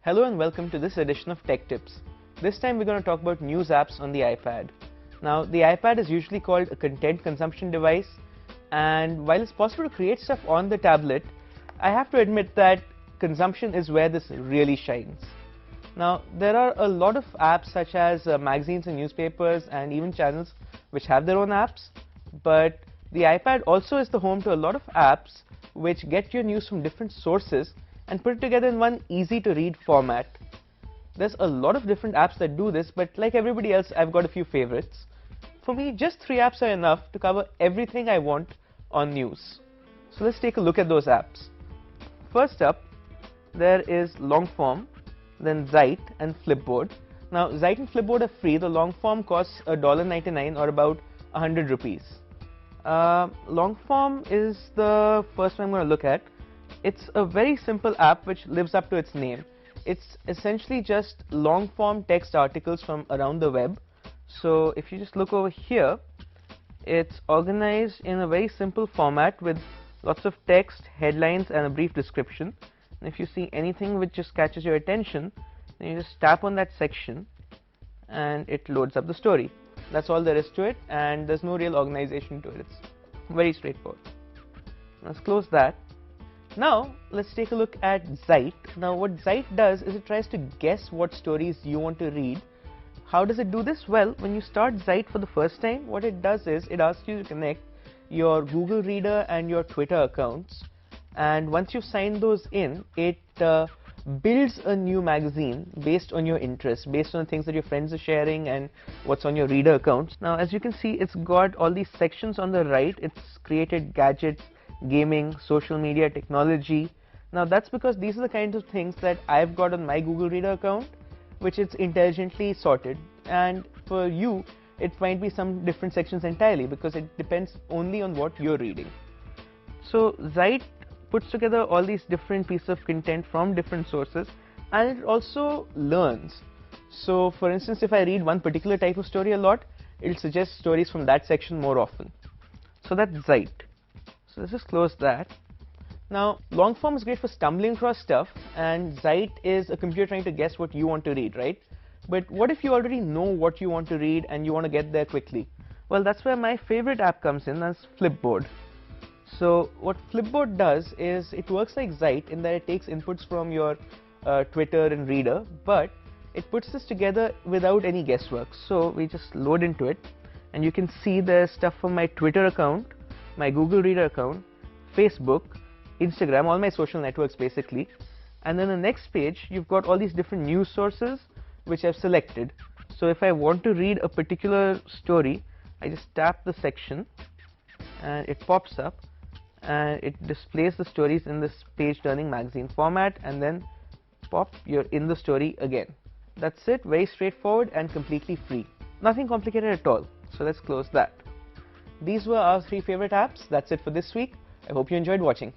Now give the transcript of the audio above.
Hello and welcome to this edition of Tech Tips. This time we're going to talk about news apps on the iPad. Now, the iPad is usually called a content consumption device, and while it's possible to create stuff on the tablet, I have to admit that consumption is where this really shines. Now, there are a lot of apps such as magazines and newspapers and even channels which have their own apps, but the iPad also is the home to a lot of apps which get your news from different sources and put it together in one easy-to-read format. There's a lot of different apps that do this, but like everybody else, I've got a few favorites. For me, just 3 apps are enough to cover everything I want on news. So let's take a look at those apps. First up, there is Longform, then Zeit and Flipboard. Now, Zeit and Flipboard are free. The Longform costs $1.99 or about 100 rupees. Longform is the first one I'm going to look at. It's a very simple app which lives up to its name. It's essentially just long-form text articles from around the web. So if you just look over here, it's organized in a very simple format with lots of text, headlines, and a brief description. And if you see anything which just catches your attention, then you just tap on that section and it loads up the story. That's all there is to it, and there's no real organization to it. It's very straightforward. Let's close that. Now, let's take a look at Zeit. Now, what Zeit does is it tries to guess what stories you want to read. How does it do this? Well, when you start Zeit for the first time, what it does is it asks you to connect your Google Reader and your Twitter accounts. And once you've signed those in, it builds a new magazine based on your interests, based on the things that your friends are sharing and what's on your Reader accounts. Now, as you can see, it's got all these sections on the right. It's created gadgets, gaming, social media, technology. Now, that's because these are the kinds of things that I've got on my Google Reader account, which it's intelligently sorted. And for you, it might be some different sections entirely because it depends only on what you're reading. So, Zeit puts together all these different pieces of content from different sources, and it also learns. So, for instance, if I read one particular type of story a lot, it'll suggest stories from that section more often. So that's Zeit. So let's just close that. Now, Longform is great for stumbling across stuff, and Zeit is a computer trying to guess what you want to read, right? But what if you already know what you want to read and you want to get there quickly? Well, that's where my favorite app comes in, that's Flipboard. So what Flipboard does is it works like Zeit in that it takes inputs from your Twitter and Reader, but it puts this together without any guesswork. So we just load into it, and you can see there's stuff from my Twitter account, my Google Reader account, Facebook, Instagram, all my social networks basically. And then the next page, you've got all these different news sources which I've selected. So if I want to read a particular story, I just tap the section and it pops up and it displays the stories in this page turning magazine format, and then pop, you're in the story again. That's it, very straightforward and completely free. Nothing complicated at all. So let's close that. These were our 3 favorite apps. That's it for this week. I hope you enjoyed watching.